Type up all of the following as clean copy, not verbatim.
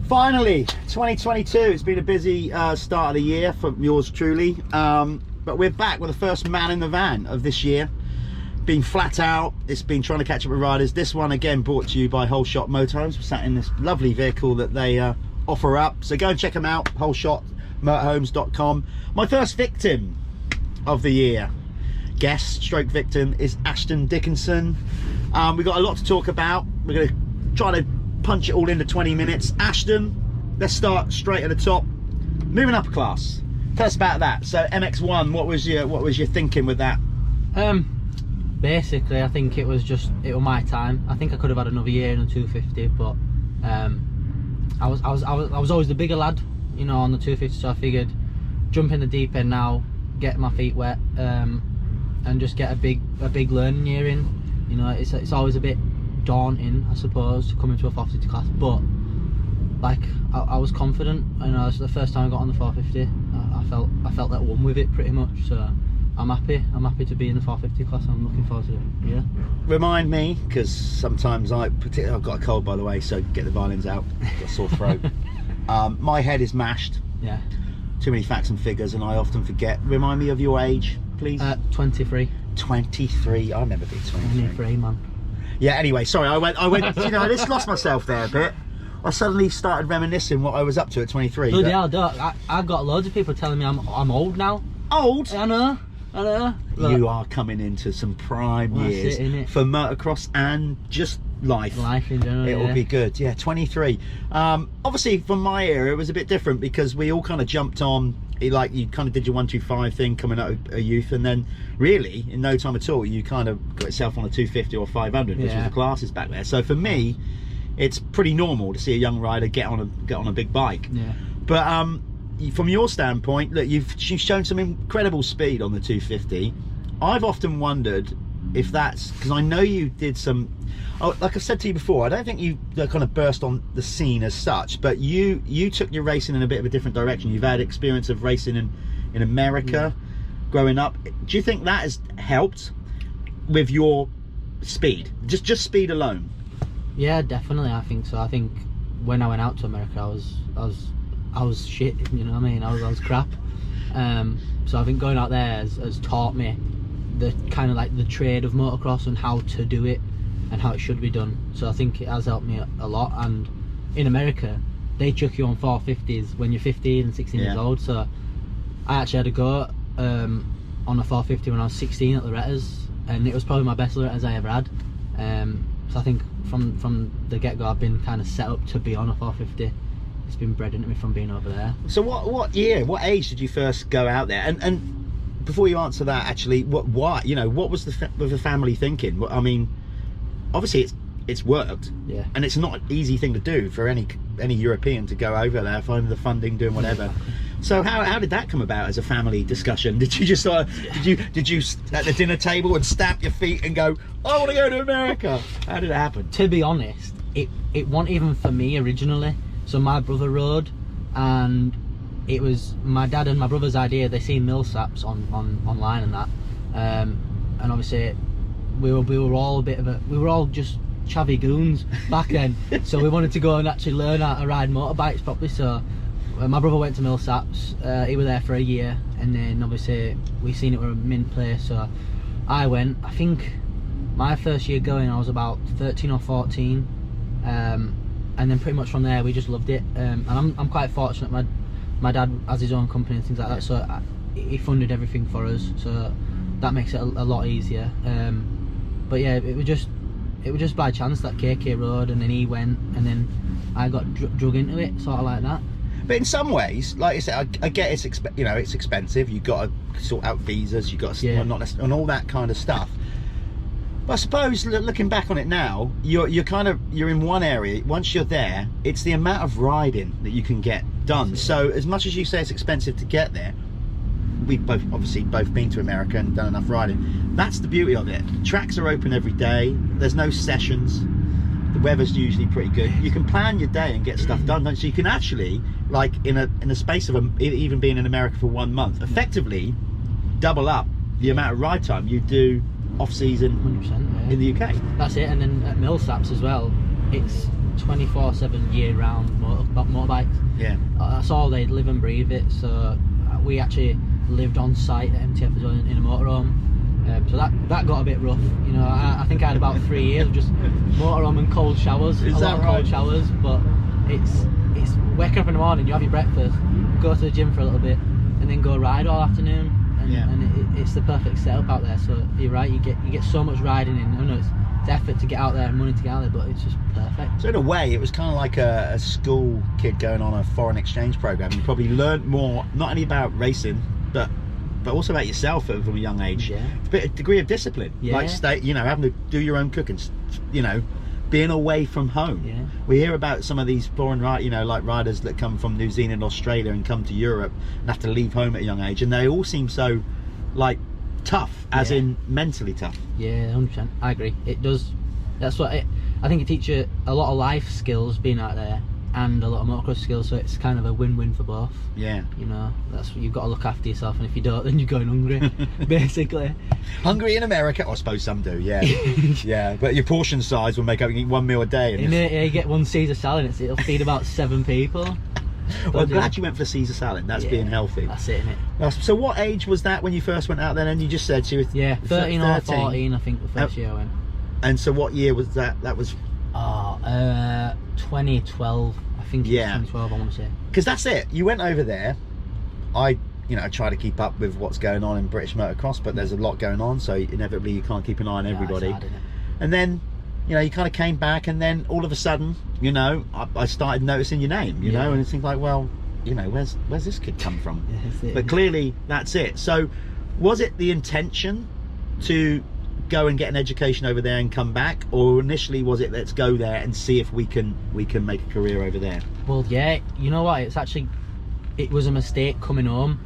Finally, 2022. It's been a busy start of the year for yours truly, but we're back with the first man in the van of this year. Been flat out. It's been trying to catch up with riders. This one again brought to you by Holeshot Motorhomes. We're sat in this lovely vehicle that they offer up, so go and check them out. Holeshotmotorhomes.com. My first victim of the year, guest stroke victim, is Ashton Dickinson. We've got a lot to talk about. We're going to try to punch it all into 20 minutes. Ashton, let's start straight at the top. Moving up a class. Tell us about that. So MX1, what was your thinking with that? Basically, I think it was my time. I think I could have had another year in the 250, but I was always the bigger lad, you know, on the 250. So I figured jump in the deep end now, get my feet wet, and just get a big learning year in. You know, it's always a bit daunting, I suppose, to come into a 450 class, but like I was confident. You know, it's the first time I got on the 450. I felt at one with it pretty much. So I'm happy to be in the 450 class. I'm looking forward to it. Yeah. Remind me, because sometimes I've got a cold, by the way, so get the violins out. Got a sore throat. My head is mashed. Yeah. Too many facts and figures, and I often forget. Remind me of your age, please. 23. 23. I remember being 23. 23, man. Yeah. Anyway, sorry. I went. You know, I just lost myself there a bit. I suddenly started reminiscing what I was up to at 23. Bloody hell, I've got loads of people telling me I'm old now. Old? I know. Look, you are coming into some prime years for motocross and just life in general. It will be good. Yeah, 23. Obviously from my era it was a bit different because we all kind of jumped on, like you kind of did your 125 thing coming out of a youth, and then really in no time at all you kind of got yourself on a 250 or 500, which was the classes back there. So for me it's pretty normal to see a young rider get on a big bike. Yeah. But from your standpoint, look, you've shown some incredible speed on the 250. I've often wondered if that's because I know you did some, like I've said to you before, I don't think you kind of burst on the scene as such, but you took your racing in a bit of a different direction. You've had experience of racing in America growing up. Do you think that has helped with your speed, just speed alone? Yeah, definitely. I think so. I think when I went out to America, I was shit, you know what I mean? I was crap. So I think going out there has taught me the kind of like the trade of motocross and how to do it and how it should be done. So I think it has helped me a lot. And in America, they chuck you on 450s when you're 15 and 16 years old. So I actually had a go on a 450 when I was 16 at Loretta's, and it was probably my best Loretta's I ever had. So I think from the get-go I've been kind of set up to be on a 450. It's been bred into me from being over there. So what age did you first go out there? And before you answer that, actually, what was the family thinking? I mean, obviously it's worked, yeah, and it's not an easy thing to do for any European to go over there, finding the funding, doing whatever. So how did that come about as a family discussion? Did you just did you at the dinner table and stamp your feet and go, I want to go to America? How did it happen? To be honest, it wasn't even for me originally. So my brother rode, and it was my dad and my brother's idea. They seen Millsaps online and that, and obviously we were all just chavvy goons back then. So we wanted to go and actually learn how to ride motorbikes properly. So my brother went to Millsaps. He was there for a year, and then obviously we seen it were a mint place. So I went. I think my first year going, I was about 13 or 14. And then pretty much from there we just loved it, and I'm quite fortunate. My dad has his own company and things like that, so he funded everything for us, so that makes it a lot easier. But yeah, it was just by chance that KK rode, and then he went, and then I got drug into it, sort of like that. But in some ways, like you said, I get it's expensive. You got to sort out visas, you got to and all that kind of stuff. But I suppose looking back on it now, you're in one area. Once you're there, it's the amount of riding that you can get done. So as much as you say it's expensive to get there, we've obviously both been to America and done enough riding. That's the beauty of it. Tracks are open every day. There's no sessions. The weather's usually pretty good. You can plan your day and get stuff done. So you can actually, like in a space of even being in America for 1 month, effectively double up the amount of ride time you do off season 100%, yeah. in the UK. That's it. And then at Millsaps as well, 24/7 year-round motorbikes. Yeah. That's all, they live and breathe it. So we actually lived on site at MTF as well in a motorhome. So that got a bit rough. You know, I think I had about 3 years of just motorhome and cold showers. Is a that lot of right? cold showers, but it's waking up in the morning, you have your breakfast, go to the gym for a little bit, and then go ride all afternoon. And it's the perfect setup out there. So you're right, you get so much riding in. I know it's effort to get out there and money to get out there, but it's just perfect. So in a way, it was kind of like a school kid going on a foreign exchange program. You probably learned more, not only about racing, but also about yourself from a young age. Yeah. It's a bit of degree of discipline. Yeah. Like having to do your own cooking. Being away from home. Yeah. We hear about some of these foreign like riders that come from New Zealand, Australia, and come to Europe and have to leave home at a young age, and they all seem so like tough, as in mentally tough. Yeah, 100%. I agree. It does. That's what I think it teaches you a lot of life skills being out there, and a lot of motocross skills. So it's kind of a win-win for both. Yeah. You know, that's what you've got to look after yourself, and if you don't, then you're going hungry, basically. Hungry in America, I suppose some do. Yeah. Yeah, but your portion size will make up. You eat 1 meal a day. And you get one Caesar salad, it'll feed about 7 people. Well, I'm glad you went for the Caesar salad. That's being healthy. That's it, innit? So what age was that when you first went out there? And you just said she was 13 or 14, I think, the first year I went. And so what year was that? That was 2012. I think it was 2012, I want to say. Because that's it. You went over there. I try to keep up with what's going on in British motocross, but there's a lot going on, so inevitably you can't keep an eye on everybody. It's hard, isn't it? And then you kind of came back, and then all of a sudden, I started noticing your name, know, and it seemed like, well, where's this kid come from? But clearly that's it. So was it the intention to go and get an education over there and come back, or initially was it, let's go there and see if we can make a career over there? Well, yeah, you know what, it was a mistake coming home.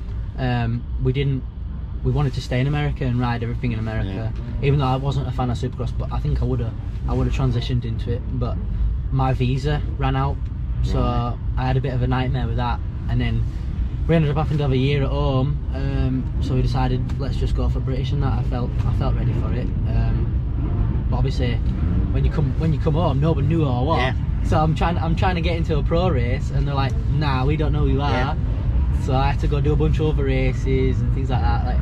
We wanted to stay in America and ride everything in America, even though I wasn't a fan of Supercross, but I think I would have transitioned into it. But my visa ran out, so I had a bit of a nightmare with that, and then we ended up having to have a year at home. So we decided, let's just go for British, and that I felt ready for it. But obviously, when you come home, nobody knew who I was. Yeah. So I'm trying to get into a pro race, and they're like, nah, we don't know who you are. Yeah. So I had to go do a bunch of other races and things like that, like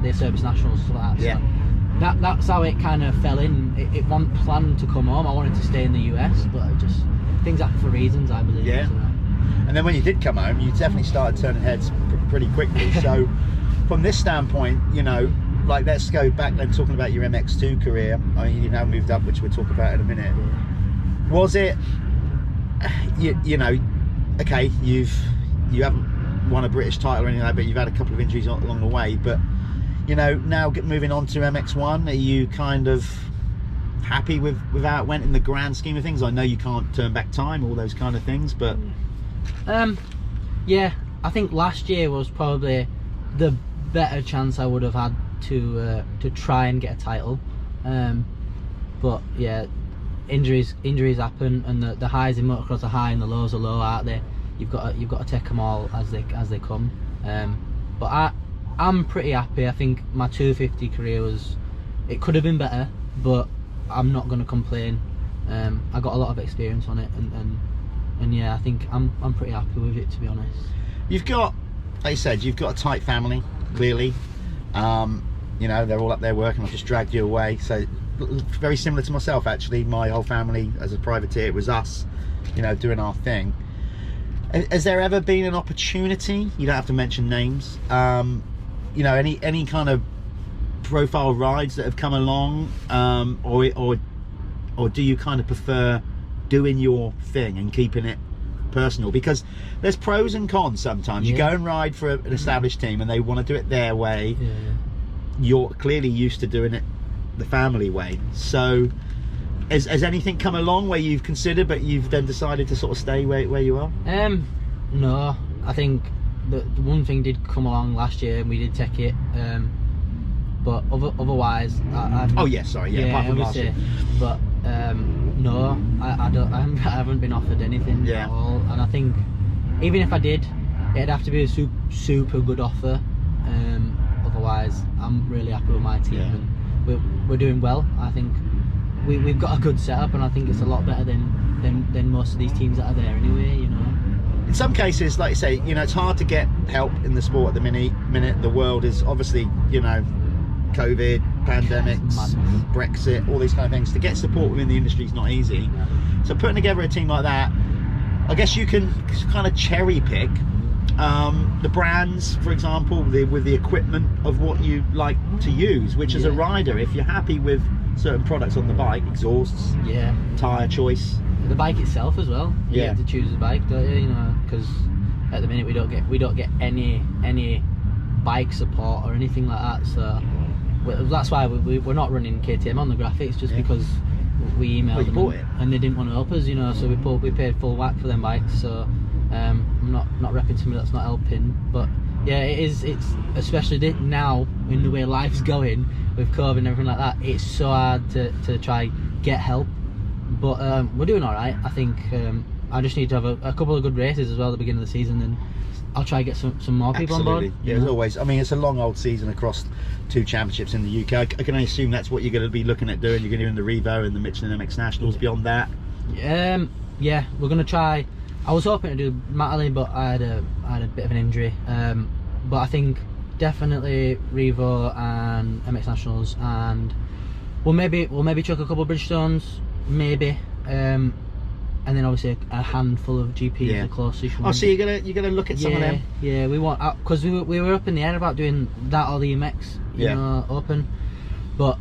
the Service Nationals, stuff like that. Yeah. So that's how it kind of fell in. It wasn't planned to come home. I wanted to stay in the US, but things happen for reasons, I believe. Yeah. So. And then when you did come home, you definitely started turning heads pretty quickly. So from this standpoint, like, let's go back then, talking about your MX2 career. I mean, you now moved up, which we'll talk about in a minute. Yeah. Was it, okay, you haven't won a British title or anything like that, but you've had a couple of injuries along the way, but now moving on to MX1, are you kind of happy with how it went in the grand scheme of things? I know you can't turn back time, all those kind of things, but yeah, I think last year was probably the better chance I would have had to try and get a title, but yeah, injuries happen, and the highs in motocross are high and the lows are low, aren't they? You've got to take them all as they come. But I'm pretty happy. I think my 250 career it could have been better, but I'm not going to complain. I got a lot of experience on it, and yeah, I think I'm pretty happy with it, to be honest. You've got, like you said, you've got a tight family, clearly. They're all up there working. I've just dragged you away, so very similar to myself actually. My whole family as a privateer, it was us, doing our thing. Has there ever been an opportunity, you don't have to mention names, any kind of profile rides that have come along, or do you kind of prefer doing your thing and keeping it personal? Because there's pros and cons sometimes. You go and ride for an established team and they want to do it their way. You're clearly used to doing it the family way. So has anything come along where you've considered, but you've then decided to sort of stay where you are? No, I think the one thing did come along last year, and we did take it. But otherwise, apart from last year. But no, I haven't been offered anything at all. And I think even if I did, it'd have to be a super good offer. Otherwise, I'm really happy with my team, and we're doing well. I think we've got a good setup, and I think it's a lot better than most of these teams that are there anyway, you know. In some cases, like you say, you know, it's hard to get help in the sport at the minute. The world is obviously, you know, COVID, pandemics, Brexit, all these kind of things. To get support within the industry is not easy. So putting together a team like that, I guess you can kind of cherry pick the brands, for example, with the equipment of what you like to use, which as a rider, if you're happy with certain products on the bike, exhausts, tyre choice, the bike itself as well, you have to choose the bike, don't you, you know, because at the minute we don't get any bike support or anything like that, so that's why we're not running KTM on the graphics, just because we emailed them and they didn't want to help us, you know, so we paid full whack for them bikes. So I'm not repping somebody that's not helping, but yeah, it's especially now in the way life's going with COVID and everything like that, it's so hard to try get help, but we're doing all right. I think I just need to have a couple of good races as well at the beginning of the season, and I'll try to get some more people on board. Yeah, as always. I mean, it's a long old season across 2 championships in the UK. I can only assume that's what you're going to be looking at doing. You're going to do the Revo and the Michelin MX Nationals. Beyond that, yeah, we're going to try. I was hoping to do Matterley, but I had a bit of an injury. But I think definitely Revo and MX Nationals, and we'll maybe chuck a couple of Bridgestones, maybe. And then obviously a handful of GPs, the closest. Oh, so you're gonna look at some of them? Yeah, we want, because we were up in the air about doing that or the MX, you know, open. But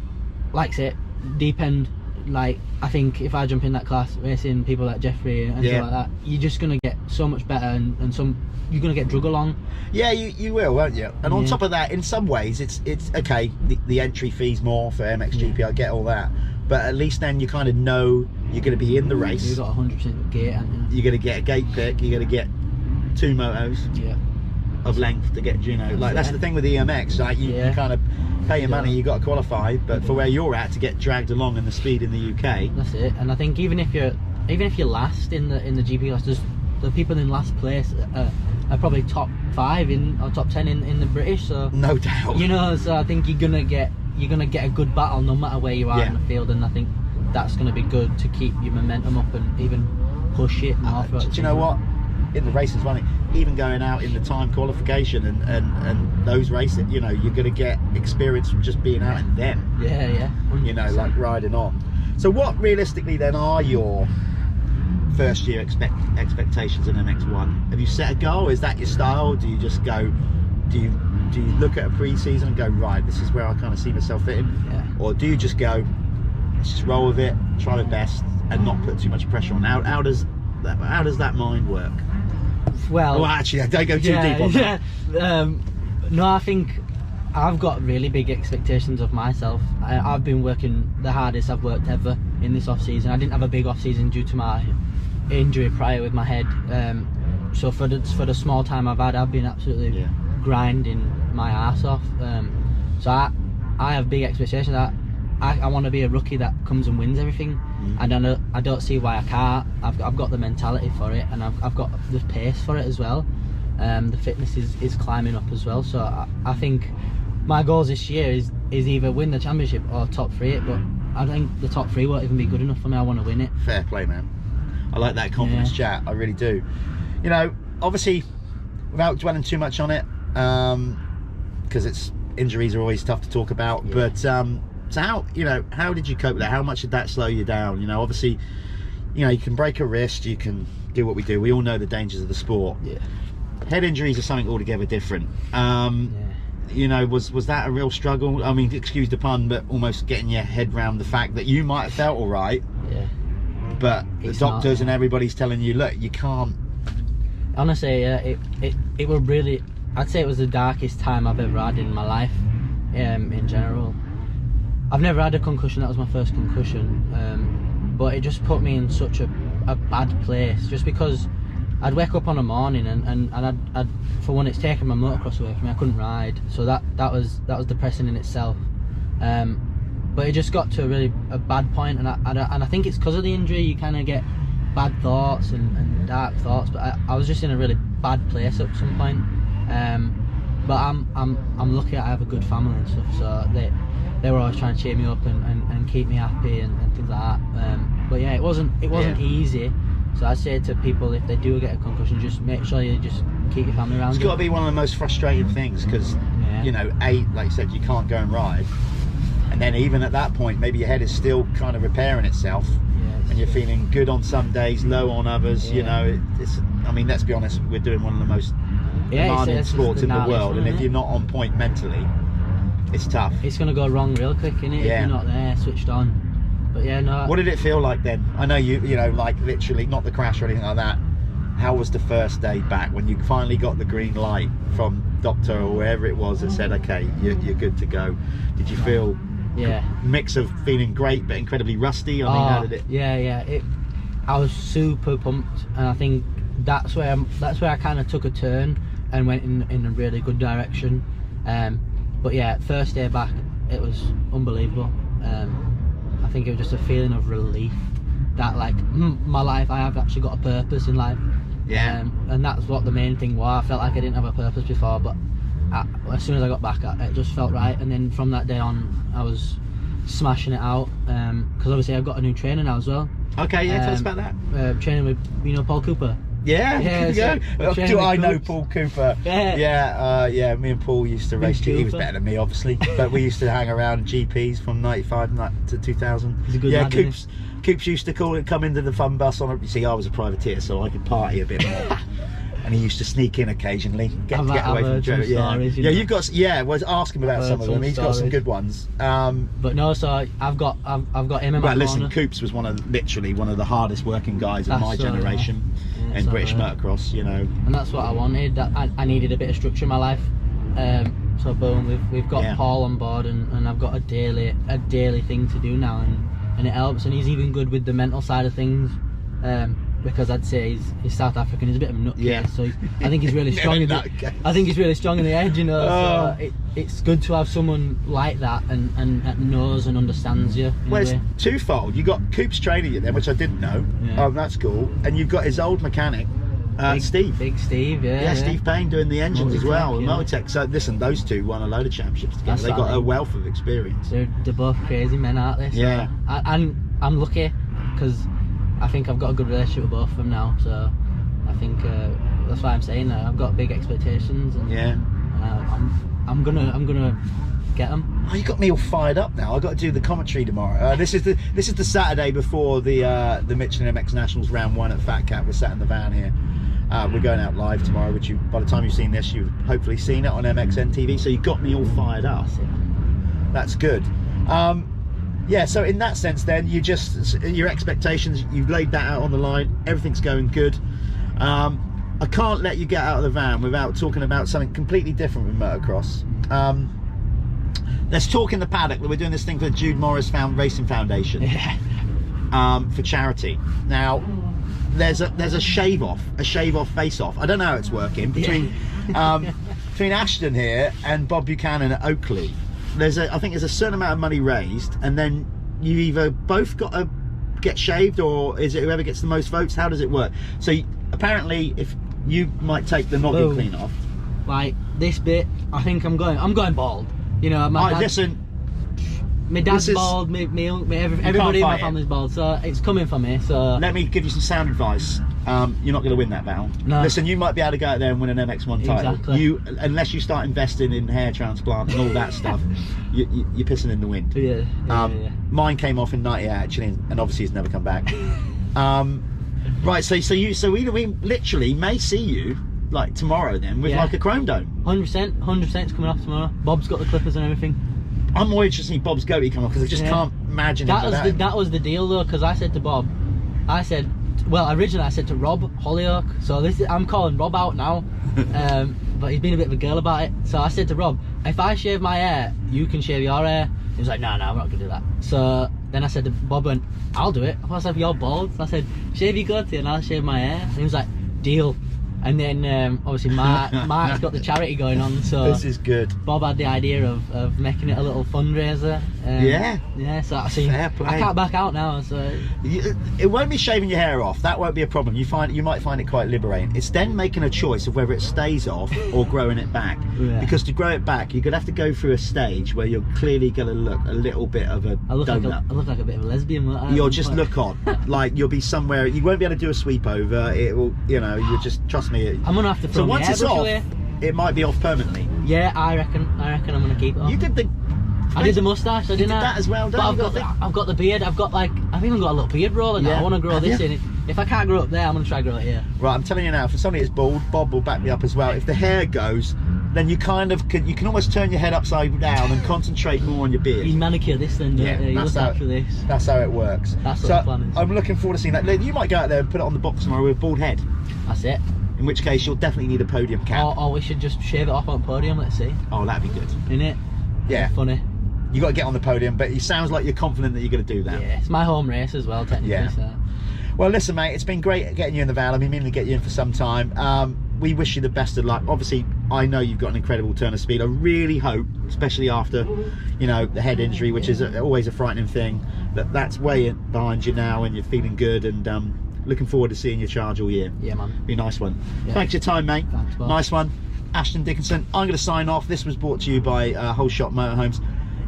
like I said, deep end. Like, I think if I jump in that class, racing people like Jeffrey and stuff like that, you're just gonna get so much better, and you're gonna get drug along. Yeah, you will, won't you? And on top of that, in some ways, it's okay. The entry fee's more for MXGP. I get all that. But at least then you kind of know you're going to be in the race. You've got 100% gate, haven't you? You're going to get a gate pick. You're going to get 2 motos of length to get, you know, like that's the thing with the EMX. Like you kind of pay your money, you got to qualify, but for where you're at, to get dragged along in the speed in the UK. That's it. And I think even if you're last in the GP class, the people in last place are probably top 5 or top 10 in the British. So no doubt. You know, so I think you're gonna get a good battle no matter where you are in the field, and I think that's going to be good to keep your momentum up and even push it more. Do you know what? In the races running, even going out in the time qualification and those races, you know, you're going to get experience from just being out in them. Yeah. 100%. You know, like riding on. So what realistically then are your first year expectations in MX1? Have you set a goal? Is that your style? Do you just go? Do you look at a pre-season and go, right, this is where I kind of see myself fitting? Yeah. Or do you just go, let's just roll with it, try my best, and not put too much pressure on? How does that mind work? Well, actually, I don't go too deep on that. No, I think I've got really big expectations of myself. I've been working the hardest I've worked ever in this off season. I didn't have a big off season due to my injury prior with my head. So for the small time I've had, I've been absolutely grinding my ass off. So I have big expectations. I want to be a rookie that comes and wins everything, and I don't see why I can't. I've got the mentality for it, and I've got the pace for it as well. The fitness is climbing up as well. So I think my goals this year is either win the championship or top 3 it. But I think the top 3 won't even be good enough for me. I want to win it. Fair play, man. I like that confidence chat. I really do. You know, obviously, without dwelling too much on it, because injuries are always tough to talk about. But so how did you cope with that? How much did that slow you down? You know, obviously, you know, you can break a wrist, you can do what we do. We all know the dangers of the sport. Head injuries are something altogether different. You know, was that a real struggle? I mean, excuse the pun, but almost getting your head around the fact that you might have felt all right, but the doctors and everybody's telling you, look, you can't. Honestly, it was really, I'd say it was the darkest time I've ever had in my life, in general. I've never had a concussion. That was my first concussion, but it just put me in such a bad place, just because I'd wake up on a morning and I'd for one, it's taken my motocross away from me. I couldn't ride, so that was depressing in itself. But it just got to a bad point, and I think it's because of the injury. You kind of get bad thoughts and dark thoughts. But I was just in a really bad place at some point. But I'm lucky I have a good family and stuff, so they were always trying to cheer me up and keep me happy and things like that. But yeah, it wasn't easy. So I say to people, if they do get a concussion, just make sure you just keep your family around. It's got to be one of the most frustrating things because, you know, like you said, you can't go and ride. And then even at that point, maybe your head is still kind of repairing itself. And you're feeling good on some days, low on others. You know, I mean, let's be honest, we're doing one of the most demanding sports in the world. And if you're not on point mentally, it's tough. It's going to go wrong real quick, innit? If you're not there, switched on. But yeah, no. What did it feel like then? I know you know, like literally not the crash or anything like that. How was the first day back when you finally got the green light from doctor or wherever it was that said, okay, you're good to go? Did you feel mix of feeling great but incredibly rusty? I mean, how did it? Yeah. I was super pumped, and I think that's where I kind of took a turn and went in a really good direction. But yeah, first day back, it was unbelievable. I think it was just a feeling of relief that, like, my life, I have actually got a purpose in life. And that's what the main thing was. I felt like I didn't have a purpose before, but as soon as I got back, it just felt right. And then from that day on, I was smashing it out, because obviously I've got a new trainer now as well. Okay, tell us about that. Training with, you know, Paul Cooper. Do I know Paul Cooper? Yeah, me and Paul used to race. He was better than me, obviously, but we used to hang around GPs from 95 to 2000. He's a good lad, Coops used to come into the fun bus on. You see, I was a privateer, so I could party a bit more. And he used to sneak in occasionally, get away from Joe. You've got. I was asking about some of them. He's got some good ones. But no, so I've got him in my corner. Listen, Coops was literally one of the hardest working guys of my generation in British motocross. You know, and that's what I wanted. I needed a bit of structure in my life. So boom, we've got Paul on board, and I've got a daily thing to do now, and it helps. And he's even good with the mental side of things. Because I'd say he's South African. He's a bit of a nutcase, so I think he's really strong. I think he's really strong in the edge, you know. So it's good to have someone like that and that knows and understands you. Well, it's twofold. You got Coops training you then, which I didn't know. That's cool. And you've got his old mechanic, Steve. Big Steve, Steve Payne doing the engines as well, and Mototech. So listen, those two won a load of championships together. They got a wealth of experience. They're both crazy men, aren't they? So I'm lucky because I think I've got a good relationship with both of them now, so I think that's why I'm saying that I've got big expectations, and I'm gonna get them. Oh, you got me all fired up now. I've got to do the commentary tomorrow. This is the Saturday before the Michelin MX Nationals round 1 at Fat Cat. We're sat in the van here. We're going out live tomorrow, which by the time you've seen this, you've hopefully seen it on MXN TV. So you got me all fired up. That's good. So in that sense then, your expectations, you've laid that out on the line, everything's going good. I can't let you get out of the van without talking about something completely different with motocross. Let's talk in the paddock that we're doing this thing for the Jude Morris Racing Foundation for charity. Now, there's a shave off face off. I don't know how it's working between Ashton here and Bob Buchanan at Oakley. I think there's a certain amount of money raised, and then you either both got to get shaved, or is it whoever gets the most votes? How does it work? So apparently, if you might take the noggin clean off, like this bit, I think I'm going bald. You know, my dad's bald, everybody in my family's bald, so it's coming for me. So let me give you some sound advice. You're not going to win that battle. No. Listen, you might be able to go out there and win an MX1 title. Exactly. Unless you start investing in hair transplant and all that stuff, you're pissing in the wind. Mine came off in '98 actually, and obviously it's never come back. Right, so we literally may see you like tomorrow then with like a chrome dome. 100%, it's coming off tomorrow. Bob's got the clippers and everything. I'm more interested in Bob's goatee come off because I just can't imagine that was the deal though, because I said to Bob, originally I said to Rob Hollyoak, so I'm calling Rob out now, but he's been a bit of a girl about it. So I said to Rob, if I shave my hair, you can shave your hair. He was like, no, I'm not gonna do that. So then I said to Bob, I'll do it. I was like, you're bald. So I said, shave your goatee and I'll shave my hair. And he was like, deal. And then obviously Mark's got the charity going on, so this is good. Bob had the idea of making it a little fundraiser, Yeah, so I see. Fair play. I can't back out now, so It won't be shaving your hair off. That won't be a problem. You might find it quite liberating. It's then making a choice of whether it stays off or growing it back. Yeah. Because to grow it back, you're gonna have to go through a stage where you're clearly gonna look a little bit of a donut. I look like a bit of a lesbian. You'll just look odd. Like you'll be somewhere. You won't be able to do a sweep over. It will. You know. You just trust me. I'm gonna have to. So once it's off, away. it might be off permanently. Yeah, I reckon I'm gonna keep it off. You did the. I did the moustache, I didn't. That as well, don't but I've got the beard. I've even got a little beard roller now. I want to grow this in. If I can't grow up there, I'm going to try to grow it here. Right, I'm telling you now, for somebody that's bald, Bob will back me up as well. If the hair goes, then you kind of you can almost turn your head upside down and concentrate more on your beard. You manicure this then, don't you? That's how, this. That's how it works. That's what the plan is. I'm looking forward to seeing that. You might go out there and put it on the box tomorrow with a bald head. That's it. In which case, you'll definitely need a podium cap. Or we should just shave it off on the podium, let's see. Oh, that'd be good. Innit? Yeah. Funny. You got to get on the podium, but it sounds like you're confident that you're going to do that. Yeah, it's my home race as well, technically. Yeah. So. Well, listen, mate, it's been great getting you in the van. I've been meaning to get you in for some time. We wish you the best of luck. Obviously, I know you've got an incredible turn of speed. I really hope, especially after, you know, the head injury, which is always a frightening thing, that's way behind you now and you're feeling good, and looking forward to seeing you charge all year. Yeah, man. Be a nice one. Yeah. Thanks for your time, mate. Thanks, Bob. Nice one. Ashton Dickinson. I'm going to sign off. This was brought to you by Holeshot Motorhomes.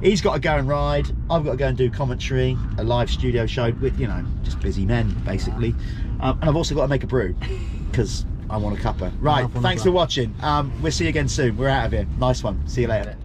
He's got to go and ride. I've got to go and do commentary, a live studio show with, you know, just busy men, basically. And I've also got to make a brew because I want a cuppa. Right, thanks for watching. We'll see you again soon. We're out of here. Nice one. See you later.